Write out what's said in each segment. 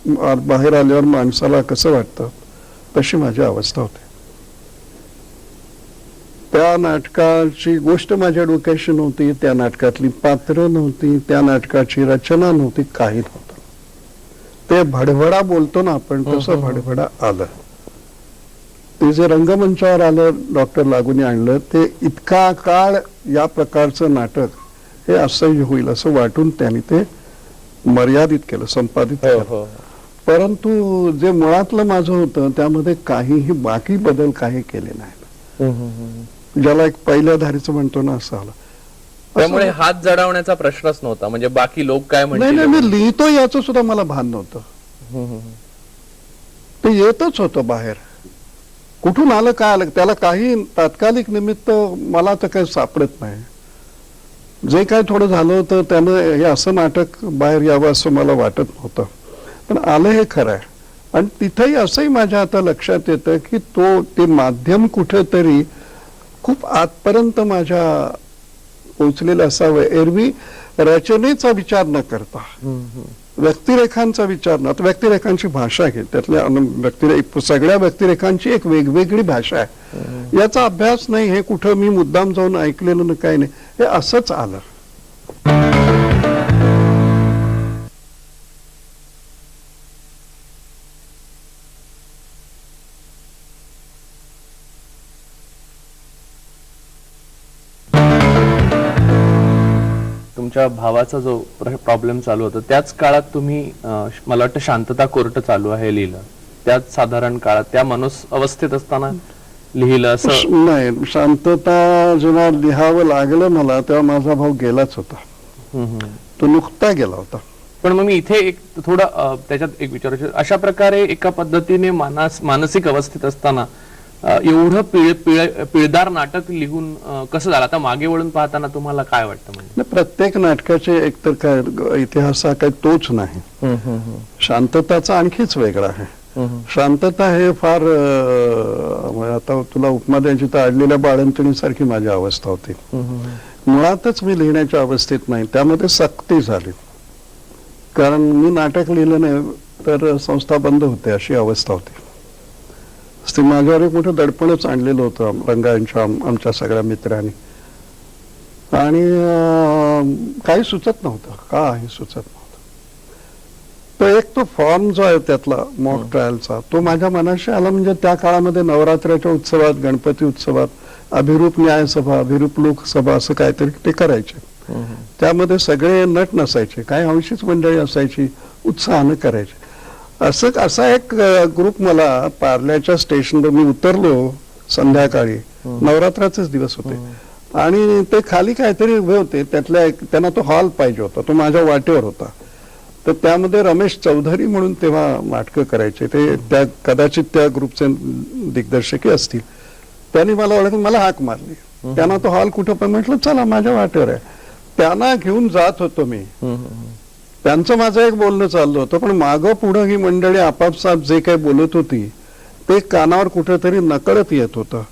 बाहेर आल्यावर माणसाला कसं वाटतं तशी माझी अवस्था होती. त्या नाटकाची गोष्ट माझ्या डोक्याशी नव्हती, त्या नाटकातली पात्र नव्हती, त्या नाटकाची रचना नव्हती, काही नव्हतं. ते भडभडा बोलतो ना आपण तसं भडभडा आलं. ते जे रंगमंचावर आलं, डॉक्टर लागूनी आणलं, ते इतका काळ या प्रकारचं नाटक हे असह्य होईल असं वाटून त्यांनी ते मर्यादित केलं, संपादित केलं. परंतु जे मुळातलं माझं होतं त्यामध्ये काहीही बाकी बदल काही केले नाही. ज्याला एक पहिल्या धारीचं म्हणतो ना असं आलं. त्यामुळे हात जडवण्याचा प्रश्नच नव्हता, म्हणजे बाकी लोक काय म्हणतील. नाही, मी लिहितो याचं सुद्धा मला भान नव्हतं. ते येतच होतं बाहेर, कुठून आलं काय आलं त्याला काही तात्कालिक निमित्त मला तर काही सापडत नाही. जे काय थोडं झालं होतं त्यानं हे असं नाटक बाहेर यावं असं मला वाटत नव्हतं, पण आलं हे खरं आहे. आणि तिथेही असंही माझ्या आता लक्षात येतं की ते माध्यम कुठेतरी खूप आतपर्यंत माझ्या पोचलेलं असावं. एरवी रचनेचा विचार न करता व्यक्तिरेखांचा विचार न, व्यक्तिरेखांची भाषा घे, त्यातल्या सगळ्या व्यक्तिरेखांची एक वेगवेगळी भाषा आहे. याचा अभ्यास नाही, हे कुठं मी मुद्दाम जाऊन ऐकलेलं ना काही नाही, हे असंच आलं. तुमच्या भावाचा जो प्रॉब्लेम चालू होता त्याच काळात तुम्ही मला वाटतं शांतता कोर्ट चालू आहे लिहिलं, त्याच साधारण काळात त्या अवस्थेत असताना लिहिलं असं? नाही, शांतता जेव्हा लिहावं लागलं मला तेव्हा माझा भाऊ गेलाच होता. तो नुकता गेला होता. पण मग मी इथे एक थोडं त्याच्यात एक विचारू, अशा प्रकारे एका पद्धतीने मानसिक अवस्थेत असताना एवढं पिळदार नाटक लिहून कसं झालं? आता मागे वळून पाहताना तुम्हाला काय वाटतं? म्हणजे प्रत्येक नाटकाचे एकतर काय इतिहास हा काही तोच नाही. शांतताचा आणखीच वेगळा आहे. शांतता हे फार आता तुला उपमा द्यायची तर अडलेल्या बाळंतणीसारखी माझी अवस्था होती. मुळातच मी लिहिण्याच्या अवस्थेत नाही, त्यामध्ये सक्ती झाली. कारण मी नाटक लिहिलं नाही तर संस्था बंद होते अशी अवस्था होती. ते माझ्यावर एक मोठं दडपणच आणलेलं होतं रंगांच्या आमच्या सगळ्या मित्रांनी. आणि काही सुचत नव्हतं, काही सुचत नव्हतं. तो एक फॉर्म जो आहे त्यातला मॉक ट्रायलचा तो माझ्या मनाशी आला. म्हणजे त्या काळामध्ये नवरात्राच्या उत्सवात, गणपती उत्सवात अभिरूप न्यायसभा, अभिरूप लोकसभा असं काहीतरी ते करायचे. त्यामध्ये सगळे नट नसायचे, काही अंशीच मंडळी असायची, उत्साहानं करायचे. असा एक ग्रुप मला पार्ल्याच्या स्टेशनवर मी उतरलो संध्याकाळी, नवरात्राचेच दिवस होते, आणि ते खाली काहीतरी उभे होते. त्यातल्या त्यांना तो हॉल पाहिजे होता, तो माझ्या वाटेवर होता. तर त्यामध्ये रमेश चौधरी म्हणून तेव्हा नाटकं करायचे, ते त्या कदाचित त्या ग्रुपचे दिग्दर्शकही असतील. त्यांनी मला ओळखून मला हाक मारली. त्यांना तो हॉल कुठं पण, म्हटलं चला माझ्या वाटेवर आहे. त्यांना घेऊन जात होतो मी. त्यांचं माझं एक बोलणं चाललं होतं, पण मागं पुढं ही मंडळी आपापसात जे काही बोलत होती ते कानावर कुठेतरी नकळत येत होतं.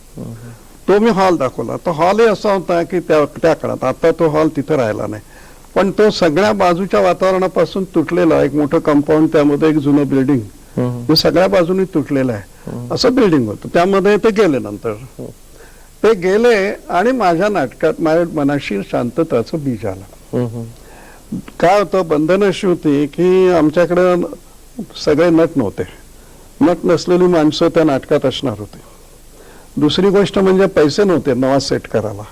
तो मी हॉल दाखवला. तो हॉलही असा होता की त्या काळात, आता तो हॉल तिथं राहिला नाही, पण तो सगळ्या बाजूच्या वातावरणापासून तुटलेला एक मोठं कंपाऊंड, त्यामध्ये एक जुनं बिल्डिंग, ते सगळ्या बाजूनी तुटलेलं आहे असं बिल्डिंग होतं. त्यामध्ये ते गेले. नंतर ते गेले आणि माझ्या नाटकात माझ्या मनाशी शांतताचं बीज आलं. काय होतं, बंधन अशी होती की आमच्याकडे सगळे नट नव्हते. नट नसलेली माणसं त्या नाटकात असणार होती. दुसरी गोष्ट म्हणजे पैसे नव्हते नवा सेट करायला,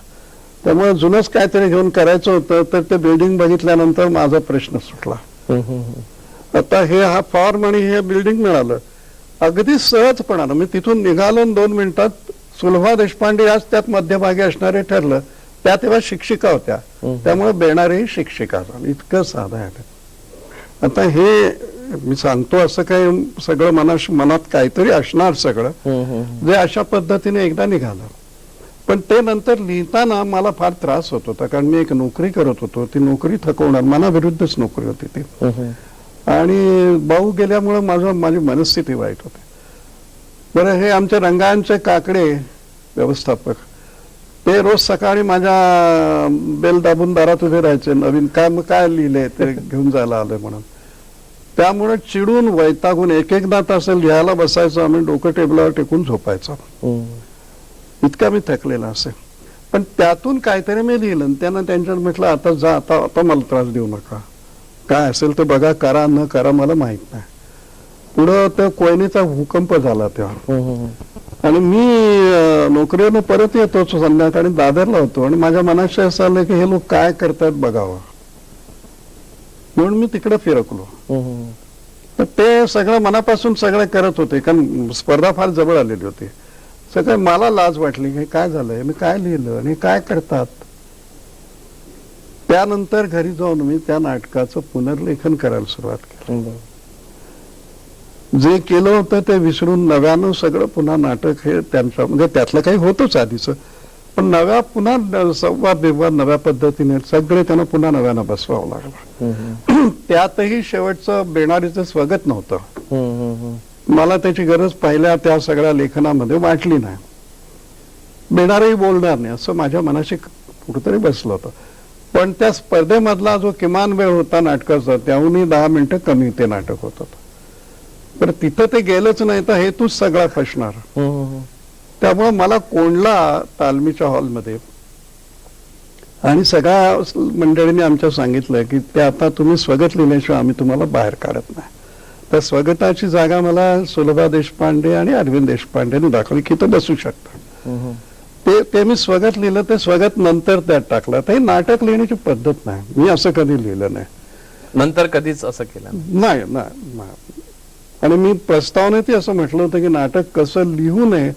त्यामुळे जुनच काहीतरी घेऊन करायचं होतं. तर ते बिल्डिंग बघितल्यानंतर माझा प्रश्न सुटला. आता हा फॉर्म आणि हे बिल्डिंग मिळालं अगदी सहजपणानं. मी तिथून निघालो 2 मिनिटात सुलभा देशपांडे आज त्यात मध्यभागी असणारे ठरलं. त्या तेव्हा शिक्षिका होत्या, त्यामुळे बेणारी शिक्षिका झाली. इतकं साधं आहे. आता हे मी सांगतो असं काही सगळं मनात काहीतरी असणार सगळं जे अशा पद्धतीने एकदा निघालं. पण ते नंतर लिहिताना मला फार त्रास होत होता, कारण मी एक नोकरी करत होतो. ती नोकरी थकवणार, मनाविरुद्धच नोकरी होती ती. आणि भाऊ गेल्यामुळे माझी मनस्थिती वाईट होती. बरं, हे आमच्या रंगांचे काकडे व्यवस्थापक ते रोज सकाळी माझ्या बेल दाबून दारात उभे राहायचे. नवीन काय लिहिले ते घेऊन जायला आलोय म्हणून. त्यामुळे चिडून वैतागून एक एकदा तास लिहायला बसायचं, आम्ही डोकं टेबलावर टेकून झोपायचं, इतका मी थकलेला असे. पण त्यातून काहीतरी मी लिहिलं आणि त्यांना त्यांच्यात म्हटलं आता जा, आता मला त्रास देऊ नका, काय असेल ते बघा, करा न करा मला माहित नाही. पुढं त्या कोयनेचा भूकंप झाला तेव्हा, आणि मी नोकरीवरून परत येतो संध्याकाळी दादरला होतो, आणि माझ्या मनाशी असं आलं की हे लोक काय करतात बघावं, म्हणून मी तिकडे फिरकलो. तर ते सगळं मनापासून सगळं करत होते, कारण स्पर्धा फार जवळ आलेली होती. सगळं मला लाज वाटली की काय झालंय, मी काय लिहिलं आणि काय करतात. त्यानंतर घरी जाऊन मी त्या नाटकाचं पुनर्लेखन करायला सुरुवात केली. जे केलं होतं ते विसरून नव्यानं सगळं पुन्हा नाटक हे त्यांच्या, म्हणजे त्यातलं काही होतच आधीच, पण नव्या पुन्हा संवाद विवाद नव्या पद्धतीने सगळे त्यांना पुन्हा नव्यानं बसवावं लागलं. त्यातही शेवटचं बेणारीचं स्वागत नव्हतं. मला त्याची गरज पहिल्या त्या सगळ्या लेखनामध्ये वाटली नाही. बेणारही बोलणार नाही असं माझ्या मनाशी कुठेतरी बसलं होतं. पण त्या स्पर्धेमधला जो किमान वेळ होता नाटकाचा, त्याहूनही 10 मिनिटं कमी ते नाटक होतं. तर तिथं ते गेलंच नाही तर हेतूच सगळा फसणार. त्यामुळे मला कोंडला तालमीच्या हॉलमध्ये, आणि सगळ्या मंडळींनी आमच्या सांगितलं की ते आता तुम्ही स्वगत लिहिल्याशिवाय आम्ही तुम्हाला बाहेर काढत नाही. तर स्वगताची जागा मला सुलभा देशपांडे आणि अरविंद देशपांडेने दाखवली की तो बसू शकता. ते मी स्वगत लिहिलं, ते स्वगत नंतर त्यात टाकलं. तर हे नाटक लिहिण्याची पद्धत नाही, मी असं कधी लिहिलं नाही, नंतर कधीच असं केलं नाही. आणि मी प्रस्तावनेत असं म्हटलं होतं की नाटक कसं लिहू नये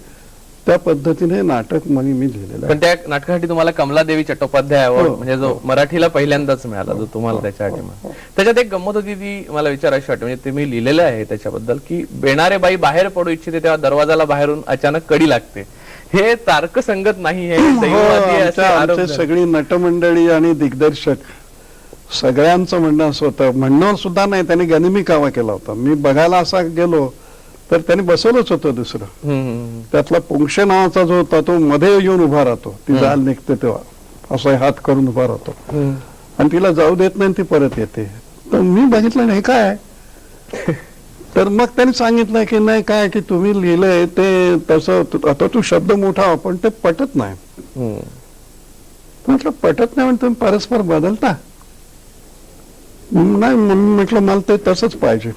त्या पद्धतीने नाटक मी लिहिलेलं. पण त्या नाटकासाठी तुम्हाला कमलादेवी चट्टोपाध्याय अवॉर्ड, म्हणजे जो मराठीला पहिल्यांदाच मिळाला, जो तुम्हाला त्याच्यासाठी मिळाला. त्याच्यात एक गंमत होती, ती मला विचारायची वाटते, म्हणजे तुम्ही लिहिलेलं आहे त्याच्याबद्दल की बेणारे बाई बाहेर पडू इच्छिते तेव्हा दरवाजाला बाहेरून अचानक कडी लागते. हे तार्कसंगत नाही, हे दैववादी आहे असे आरोप झाले. सगळी नटमंडळी आणि दिग्दर्शक सगळ्यांचं म्हणणं असं होतं. म्हणणं सुद्धा नाही, त्यांनी गनिमी कावा केला होता. मी बघायला असा गेलो तर त्यांनी बसवलंच होतं दुसरं. त्यातला पुंक्षे नावाचा जो होता तो मध्ये येऊन उभा राहतो, ती जाल निघते तेव्हा असं हात करून उभा राहतो आणि तिला जाऊ देत नाही, ती परत येते. तर मी बघितलं नाही काय आहे. तर मग त्यांनी सांगितलं की नाही काय की तुम्ही लिहिलंय ते तसं, आता तू शब्द मोठा पण ते पटत नाही. म्हटलं पटत नाही म्हणजे तुम्ही परस्पर बदलता नाही, म्हणून म्हटलं मला ते तसंच पाहिजे.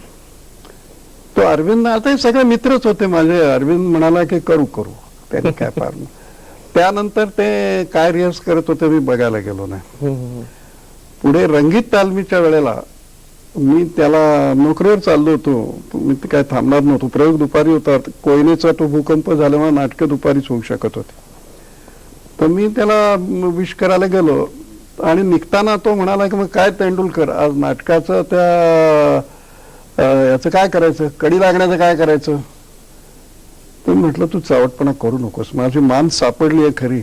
तो अरविंद, आता हे सगळे मित्रच होते माझे. अरविंद म्हणाला की करू त्याने काय फार. त्यानंतर ते काय रिहर्स करत होते मी बघायला गेलो नाही. पुढे रंगीत तालमीच्या वेळेला मी त्याला नोकरीवर चाललो होतो, मी काय थांबणार नव्हतो. प्रयोग दुपारी होता, कोयनेचा तो भूकंप झाल्यामुळे नाटकं दुपारीच होऊ शकत होते. तर मी त्याला विश करायला गेलो आणि निघताना तो म्हणाला की मग काय तेंडुलकर आज नाटकाचं त्या याचं काय करायचं, कडी लागण्याचं काय करायचं. तर म्हटलं तू चावटपणा करू नकोस, माझी मान सापडली आहे खरी.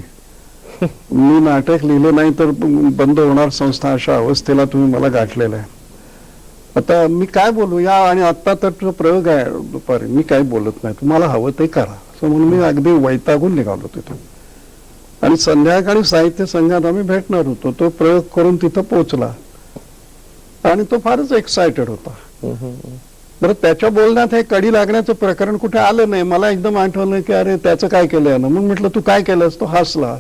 मी नाटक लिहिलं नाही तर बंद होणार संस्था, अशा अवस्थेला तुम्ही मला गाठलेलं आहे. आता मी काय बोलू या, आणि आता तर तुझा प्रयोग आहे दुपारी, मी काही बोलत नाही, तुम्हाला हवं ते करा असं म्हणून मी अगदी वैतागून निघालो तिथून. आणि संध्याकाळी साहित्य संघात आम्ही भेटणार होतो. तो प्रयोग करून तिथं पोहोचला आणि तो फारच एक्सायटेड होता. बरं, त्याच्या बोलण्यात हे कडी लागण्याचं प्रकरण कुठे आलं नाही. मला एकदम आठवलं की अरे त्याचं काय केलंय ना. मग म्हटलं तू काय केलंस. तो हसला.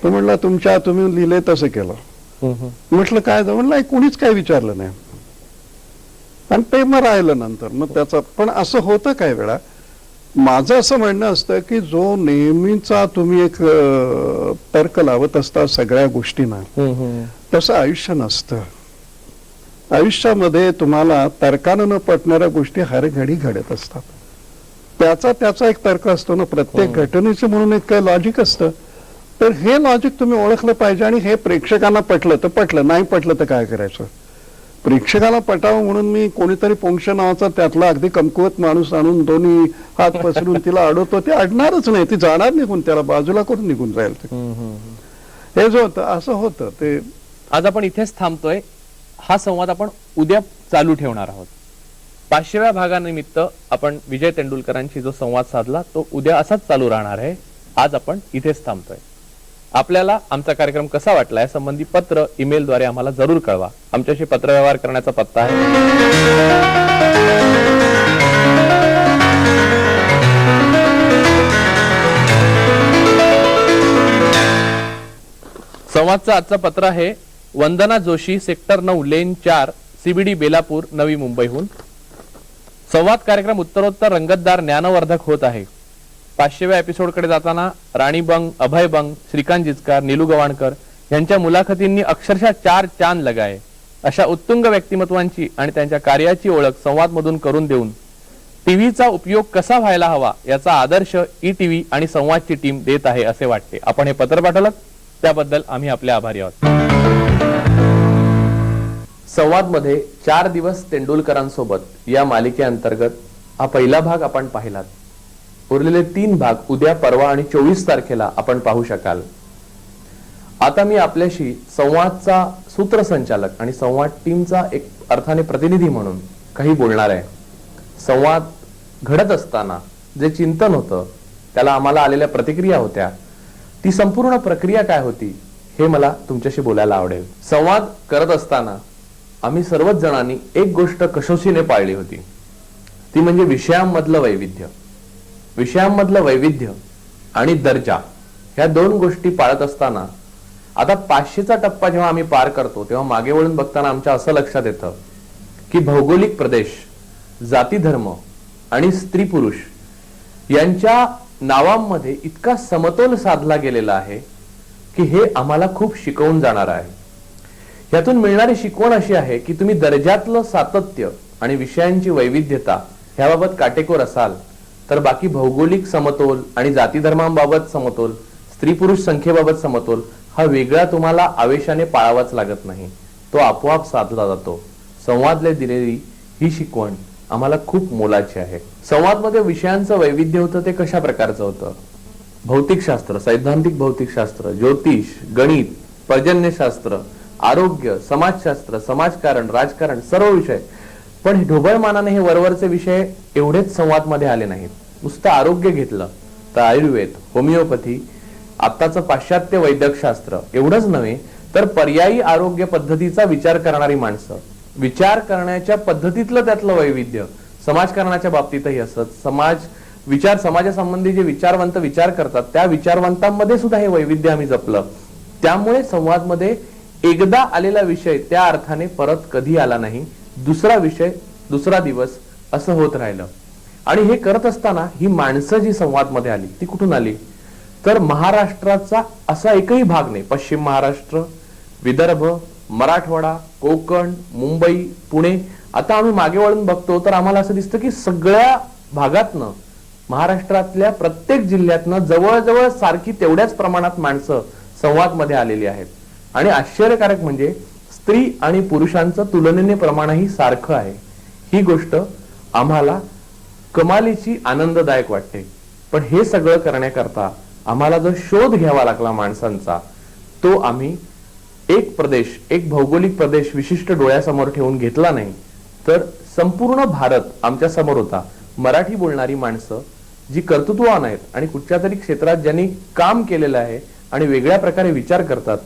तो म्हटला तुम्ही लिहिले तसं केलं. म्हटलं काय म्हणलं कुणीच काय विचारलं नाही. आणि ते मग राहिलं नंतर. मग त्याचं पण असं होतं काही वेळा. माझं असं म्हणणं असतं की जो नेहमीचा तुम्ही एक तर्क लावत असता सगळ्या गोष्टींना, तसं आयुष्य नसतं. आयुष्यामध्ये तुम्हाला तर्कानं न पटणाऱ्या गोष्टी हर घडी घडत असतात. त्याचा एक तर्क असतो ना, प्रत्येक घटनेचं म्हणून एक काय लॉजिक असतं. तर हे लॉजिक तुम्ही ओळखलं पाहिजे आणि हे प्रेक्षकांना पटलं तर पटलं, नाही पटलं तर काय करायचं. प्रेक्षकाला पटावं म्हणून मी कोणीतरी पुंक्ष नावाचा त्यातला अगदी कमकुवत माणूस आणून दोन्ही हात पसरून तिला अडवतो, ते अडणारच नाही. ती जाणार निघून, त्याला बाजूला करून निघून जाईल. हे जे होतं असं होतं ते. आज आपण इथेच थांबतोय. हा संवाद आपण उद्या चालू ठेवणार आहोत. 500व्या भागानिमित्त आपण विजय तेंडुलकरांशी जो संवाद साधला तो उद्या असाच चालू राहणार आहे. आज आपण इथेच थांबतोय. आपल्याला आमचा कार्यक्रम कसा वाटला यासंबंधी पत्र ईमेलद्वारे आम्हाला जरूर कळवा. आमच्याशी पत्रव्यवहार करण्याचा पत्ता आहे संवादचं आजचं पत्र आहे वंदना जोशी, सेक्टर 9, लेन 4, CBD बेलापूर, नवी मुंबईहून. संवाद कार्यक्रम उत्तरोत्तर रंगतदार ज्ञानवर्धक होत आहे. 500व्या एपिसोडकडे जाताना राणी बंग, अभय बंग, श्रीकांत जिचकार, नीलू गवाणकर यांच्या मुलाखतींनी अक्षरशः 4 चांद लगाए. अशा उत्तुंग व्यक्तिमत्वांची आणि त्यांच्या कार्याची ओळख संवादमधून करून देऊन टीव्हीचा उपयोग कसा व्हायला हवा याचा आदर्श ETV आणि संवादची टीम देत आहे असे वाटते. आपण हे पत्र पाठवलं त्याबद्दल आम्ही आपले आभारी आहोत. संवादमध्ये 4 दिवस तेंडुलकरांसोबत या मालिकेअंतर्गत हा पहिला भाग आपण पाहिलात. उरलेले 3 भाग उद्या, परवा आणि 24 तारखेला आपण पाहू शकाल. आता मी आपल्याशी संवादचा सूत्रसंचालक आणि संवाद टीमचा एक अर्थाने प्रतिनिधी म्हणून काही बोलणार आहे. संवाद घडत असताना जे चिंतन होतं, त्याला आम्हाला आलेल्या प्रतिक्रिया होत्या, ती संपूर्ण प्रक्रिया काय होती हे मला तुमच्याशी बोलायला आवडेल. संवाद करत असताना आम्ही सर्वच जणांनी एक गोष्ट कसोशीने पाळली होती, ती म्हणजे विषयांमधलं वैविध्य. विषयांमधलं वैविध्य आणि दर्जा ह्या 2 गोष्टी पाळत असताना आता 500चा टप्पा जेव्हा आम्ही पार करतो तेव्हा मागे वळून बघताना आमच्या असं लक्षात येतं की भौगोलिक प्रदेश, जाती धर्म आणि स्त्री पुरुष यांच्या नावांमध्ये इतका समतोल साधला गेलेला आहे की हे आम्हाला खूप शिकवून जाणार आहे. यातून मिळणारी शिकवण अशी आहे की तुम्ही दर्जातलं सातत्य आणि विषयांची वैविध्यता ह्याबाबत काटेकोर असाल तर बाकी भौगोलिक समतोल आणि जाती धर्मांबाबत समतोल, स्त्री पुरुष संख्येबाबत समतोल हा वेगळा तुम्हाला आवेशाने पाळावाच लागत नाही, तो आपोआप साधला जातो. संवादले दिलेली ही शिकवण आम्हाला खूप मोलाची आहे. संवादमध्ये विषयांचं वैविध्य होतं ते कशा प्रकारचं होतं? भौतिकशास्त्र, सैद्धांतिक भौतिकशास्त्र, ज्योतिष, गणित, पर्जन्यशास्त्र, आरोग्य, समाजशास्त्र, समाजकारण, राजकारण, सर्व विषय. पण ढोबळमानाने हे वरवरचे विषय एवढेच संवादमध्ये आले नाहीत. नुसतं आरोग्य घेतलं तर आयुर्वेद, होमिओपॅथी, आत्ताचं पाश्चात्य वैद्यकशास्त्र एवढंच नव्हे तर पर्यायी आरोग्य पद्धतीचा विचार करणारी माणसं, विचार करण्याच्या पद्धतीतलं त्यातलं वैविध्य, समाजकारणाच्या बाबतीतही असत. समाजासंबंधी जे विचारवंत विचार करतात त्या विचारवंतांमध्ये सुद्धा हे वैविध्य आम्ही जपलं. त्यामुळे संवादमध्ये एकदा आलेला विषय त्या अर्थाने परत कधी आला नाही. दुसरा विषय, दुसरा दिवस असं होत राहिलं. आणि हे करत असताना ही माणसं जी संवादमध्ये आली ती कुठून आली तर महाराष्ट्राचा असा एकही भाग नाही, पश्चिम महाराष्ट्र, विदर्भ, मराठवाडा, कोकण, मुंबई, पुणे, आता आम्ही मागे वळून बघतो तर आम्हाला असं दिसतं की सगळ्या भागातनं, महाराष्ट्रातल्या प्रत्येक जिल्ह्यातनं जवळजवळ सारखी तेवढ्याच प्रमाणात माणसं संवादमध्ये आलेली आहेत. आणि आश्चर्यकारक म्हणजे स्त्री आणि पुरुषांचं तुलनेने प्रमाणही सारखं आहे. ही गोष्ट आम्हाला कमालीची आनंददायक वाटते. पण हे सगळं करण्याकरता आम्हाला जो शोध घ्यावा लागला माणसांचा, तो आम्ही एक प्रदेश, एक भौगोलिक प्रदेश विशिष्ट डोळ्यासमोर ठेवून घेतला नाही, तर संपूर्ण भारत आमच्या समोर होता. मराठी बोलणारी माणसं जी कर्तृत्ववान आहेत आणि कुठच्या तरी क्षेत्रात ज्यांनी काम केलेलं आहे आणि वेगळ्या प्रकारे विचार करतात,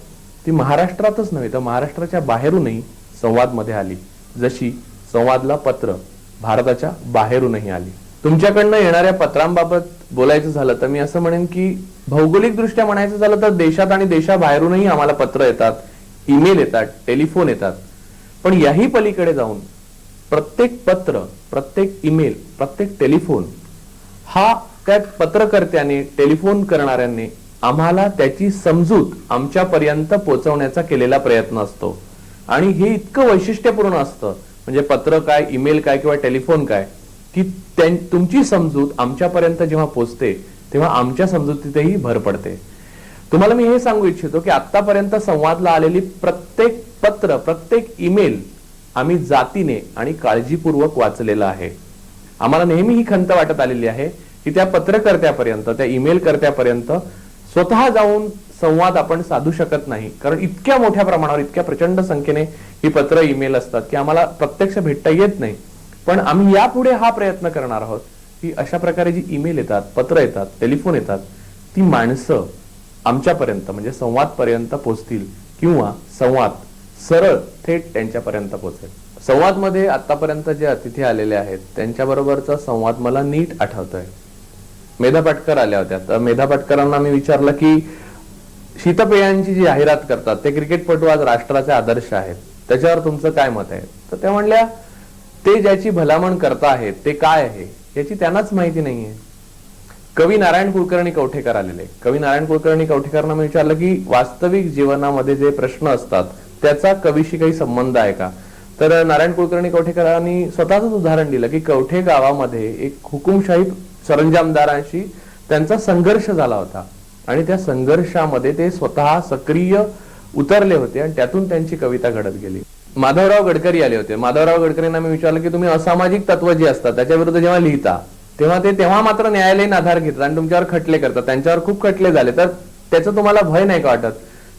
ती महाराष्ट्रातच नव्हे तर महाराष्ट्राच्या बाहेरूनही संवादमध्ये आली. जशी संवादला पत्र भारताच्या बाहेरूनही आली. तुमच्याकडनं येणाऱ्या पत्रांबाबत बोलायचं झालं तर मी असं म्हणेन की भौगोलिक दृष्ट्या म्हणायचं झालं तर देशात आणि देशाबाहेरूनही आम्हाला पत्र येतात, ईमेल येतात, टेलिफोन येतात. पण याही पलीकडे जाऊन प्रत्येक पत्र, प्रत्येक ईमेल, प्रत्येक टेलिफोन हा त्या पत्रकर्त्याने, टेलिफोन करणाऱ्यांनी आम्हाला त्याची समजूत आमच्यापर्यंत पोहोचवण्याचा केलेला प्रयत्न असतो. आणि हे इतकं वैशिष्ट्यपूर्ण असतं, म्हणजे पत्र काय, ईमेल काय किंवा टेलिफोन काय, की तुमची समजूत आमच्यापर्यंत जेव्हा पोहोचते तेव्हा आमच्या समजुतीतही भर पडते. तुम्हाला मी हे सांगू इच्छितो की आतापर्यंत संवादला आलेली प्रत्येक पत्र, प्रत्येक ईमेल आम्ही जातीने आणि काळजीपूर्वक वाचलेलं आहे. आम्हाला नेहमी ही खंत वाटत आलेली आहे की त्या पत्रकर्त्यापर्यंत, त्या ईमेल कर्त्यापर्यंत स्वतः जाऊन संवाद आपण साधू शकत नाही, कारण इतक्या मोठ्या प्रमाणावर, इतक्या प्रचंड संख्येने ही पत्र, ईमेल असतात की आम्हाला प्रत्यक्ष भेटता येत नाही. पण आम्ही यापुढे हा प्रयत्न करणार आहोत की अशा प्रकारे जी ईमेल येतात, पत्र येतात, टेलिफोन येतात, ती माणसं आमच्यापर्यंत म्हणजे संवाद पर्यंत पोहोचतील किंवा संवाद सरळ थेट त्यांच्यापर्यंत पोहोचेल. संवाद मध्ये आतापर्यंत जे अतिथी आलेले आहेत त्यांच्याबरोबरचा संवाद मला नीट आठवतोय. मेधा पाटकर आल्या होत्या. तर मेधा पाटकरांना मी विचारलं की शीतपेयांची जी जाहिरात करतात ते क्रिकेटपटू आज राष्ट्राचे आदर्श आहेत, त्याच्यावर तुमचं काय मत आहे? तर त्या म्हणल्या ते ज्याची भलामण करता आहेत ते काय आहे याची त्यांनाच माहिती नाहीये. कवी नारायण कुलकर्णी कवठेकर आलेले. कवी नारायण कुलकर्णी कवठेकरांना मी विचारलं की वास्तविक जीवनामध्ये जे प्रश्न असतात त्याचा कवीशी काही संबंध आहे का? तर नारायण कुलकर्णी कवठेकरांनी स्वतःच उदाहरण दिलं की कवठे गावामध्ये एक हुकुमशाही सरंजामदारांशी त्यांचा संघर्ष झाला होता आणि त्या संघर्षामध्ये ते स्वतः सक्रिय उतरले होते आणि त्यातून त्यांची कविता घडत गेली. माधवराव गडकरी आले होते. माधवराव गडकरींना मी विचारलं की तुम्ही असामाजिक तत्व जी असतात त्याच्या विरुद्ध जेव्हा लिहिता तेव्हा मात्र न्यायालयीन आधार घेतात आणि तुमच्यावर खटले करतात, त्यांच्यावर खूप खटले झाले, तर त्याचं तुम्हाला भय नाही का वाटत?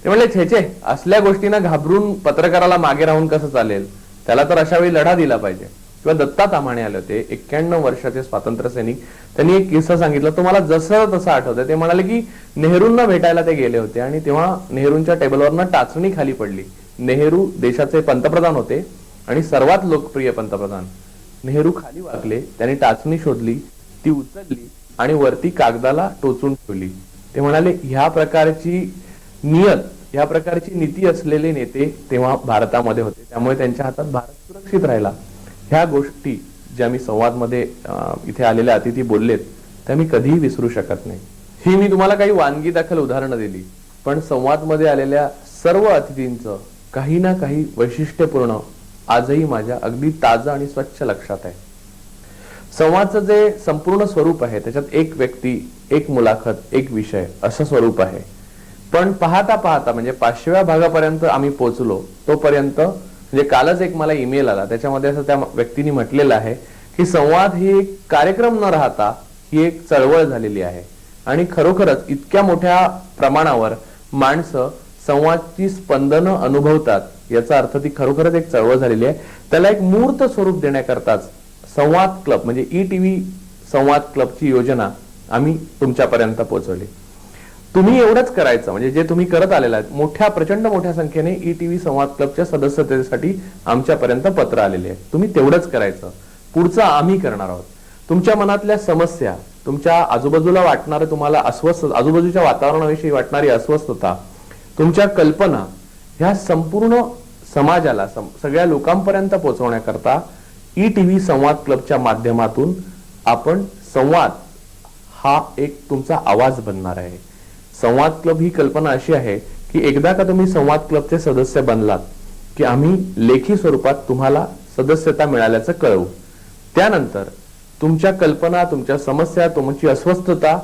ते म्हणले छेछे, असल्या गोष्टींना घाबरून पत्रकाराला मागे राहून कसं चालेल, त्याला तर अशा वेळी लढा दिला पाहिजे. किंवा दत्ता ताम्हाणे आले होते, 91 वर्षाचे स्वातंत्र्य सैनिक. त्यांनी एक किस्सा सांगितला, तुम्हाला जसं तसं आठवतंय. ते म्हणाले की नेहरूंना भेटायला ते गेले होते आणि तेव्हा नेहरूंच्या टेबलवरनं टाचणी खाली पडली. नेहरू देशाचे पंतप्रधान होते आणि सर्वात लोकप्रिय पंतप्रधान. नेहरू खाली वाकले, त्यांनी टाचणी शोधली, ती उचलली आणि वरती कागदाला टोचून ठेवली. ते म्हणाले ह्या प्रकारची ह्या प्रकारची नीती असलेले नेते तेव्हा भारतामध्ये होते, त्यामुळे त्यांच्या हातात भारत सुरक्षित राहिला. ह्या गोष्टी ज्या मी संवादमध्ये इथे आलेले अतिथी बोललेत त्या मी कधीही विसरू शकत नाही. ही मी तुम्हाला काही वानगी दाखल उदाहरणं दिली, पण संवादमध्ये आलेल्या सर्व अतिथींचं काही ना काही वैशिष्ट्यपूर्ण आजही माझ्या अगदी ताजं आणि स्वच्छ लक्षात आहे. संवादचं जे संपूर्ण स्वरूप आहे त्याच्यात एक व्यक्ती, एक मुलाखत, एक विषय असं स्वरूप आहे. पण पाहता पाहता म्हणजे 500व्या भागापर्यंत आम्ही पोहोचलो. तोपर्यंत म्हणजे कालच एक मला ईमेल आला, त्याच्यामध्ये असं त्या व्यक्तीने म्हटलेलं आहे की संवाद ही एक कार्यक्रम न राहता ही एक चळवळ झालेली आहे आणि खरोखरच इतक्या मोठ्या प्रमाणावर माणसं संवादची स्पंदनं अनुभवतात याचा अर्थ ती खरोखरच एक चळवळ झालेली आहे. त्याला एक मूर्त स्वरूप देण्याकरताच संवाद क्लब म्हणजे ETV संवाद क्लबची योजना आम्ही तुमच्यापर्यंत पोहोचवली. तुम्ही एवढंच करायचं म्हणजे जे तुम्ही करत आलेला आहे. प्रचंड मोठ्या संख्येने ETV संवाद क्लबच्या सदस्यतेसाठी आमच्यापर्यंत पत्र आलेले आहे. तुम्ही तेवढंच करायचं, पुढचं आम्ही करणार आहोत. तुमच्या मनातल्या समस्या, तुमच्या आजूबाजूला वाटणारे तुम्हाला आजूबाजूच्या वातावरणाविषयी वाटणारी अस्वस्थता, तुमच्या कल्पना ह्या संपूर्ण समाजाला सगळ्या लोकांपर्यंत पोहोचवण्याकरता ETV संवाद क्लबच्या माध्यमातून आपण संवाद हा एक तुमचा आवाज बनणार आहे. संवाद क्लब ही कल्पना अशी आहे की एकदा का तुम्ही संवाद क्लबचे सदस्य बनलात की आम्ही लेखी स्वरूपात तुम्हाला सदस्यता मिळाल्याचं कळवू. त्यानंतर तुमच्या कल्पना, तुमच्या समस्या, तुमची अस्वस्थता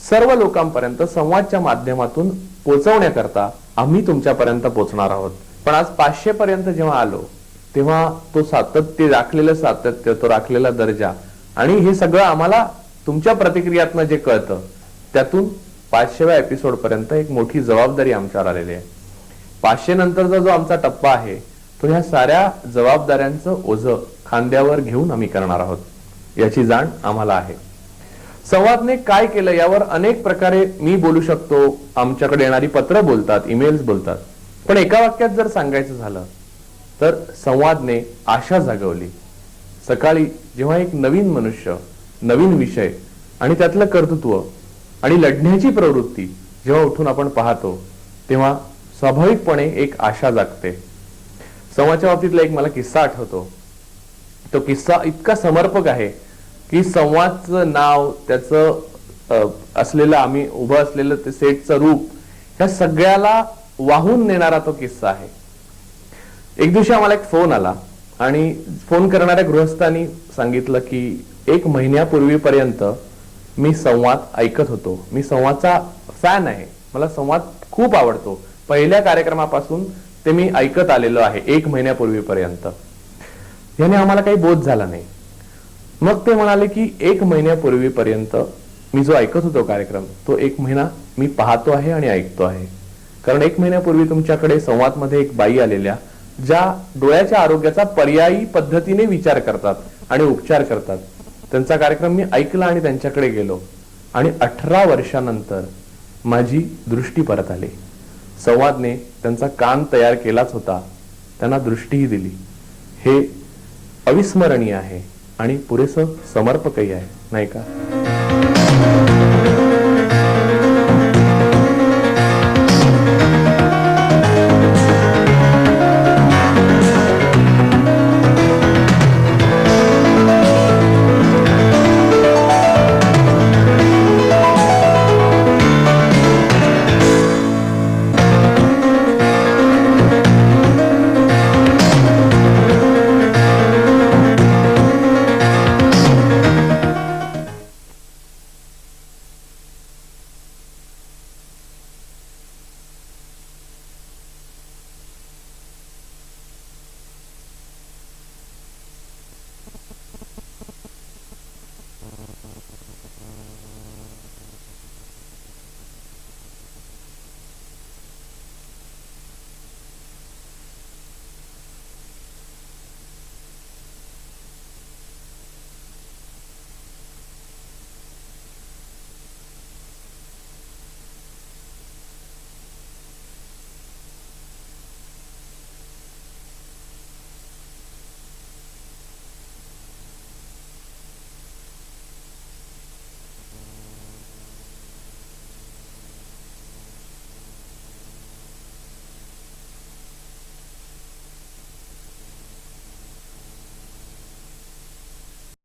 सर्व लोकांपर्यंत संवादच्या माध्यमातून पोहोचवण्याकरता आम्ही तुमच्यापर्यंत पोहोचणार आहोत. पण आज 500 पर्यंत जेव्हा आलो तेव्हा तो सातत्य, राखलेलं सातत्य, तो राखलेला दर्जा आणि हे सगळं आम्हाला तुमच्या प्रतिक्रियातनं जे कळतं त्यातून 500व्या एपिसोड पर्यंत एक मोठी जबाबदारी आमच्यावर आलेली आहे. 500 नंतरचा जो आमचा टप्पा आहे तो ह्या साऱ्या जबाबदाऱ्यांचं ओझं खांद्यावर घेऊन आम्ही करणार आहोत याची जाण आम्हाला आहे. संवादने काय केलं यावर अनेक प्रकारे मी बोलू शकतो. आमच्याकडे येणारी पत्र बोलतात, ईमेल्स बोलतात. पण एका वाक्यात जर सांगायचं झालं तर संवादने आशा जागवली. सकाळी जेव्हा एक नवीन मनुष्य, नवीन विषय आणि त्यातलं कर्तृत्व आणि लढण्याची प्रवृत्ती जेव्हा उठून आपण पाहतो तेव्हा स्वाभाविकपणे एक आशा जागते. संवादच्या बाबतीतला एक मला किस्सा आठवतो. तो किस्सा इतका समर्पक आहे की संवादचं नाव, त्याचं असलेलं, आम्ही उभं असलेलं ते सेटचं रूप, ह्या सगळ्याला वाहून नेणारा तो किस्सा आहे. एक दिवशी आम्हाला एक फोन आला आणि फोन करणाऱ्या गृहस्थांनी सांगितलं की 1 महिन्यापूर्वीपर्यंत मी संवाद ऐकत होतो. मी संवादचा फॅन आहे, मला संवाद खूप आवडतो. पहिल्या कार्यक्रमापासून ते मी ऐकत आलेलो आहे 1 महिन्यापूर्वीपर्यंत. याने आम्हाला काही बोध झाला नाही. मग ते म्हणाले की 1 महिन्यापूर्वीपर्यंत मी जो ऐकत होतो कार्यक्रम तो 1 महिना मी पाहतो आहे आणि ऐकतो आहे. कारण 1 महिन्यापूर्वी तुमच्याकडे संवादमध्ये एक बाई आलेल्या ज्या डोळ्याच्या आरोग्याचा पर्यायी पद्धतीने विचार करतात आणि उपचार करतात. त्यांचा कार्यक्रम मी ऐकला आणि त्यांच्याकडे गेलो आणि 18 वर्षानंतर माझी दृष्टी परत आली. संवादने त्यांचा कान तयार केलाच होता, त्यांना दृष्टीही दिली. हे अविस्मरणीय आहे आणि पुरेसं समर्पकही आहे, नाही का?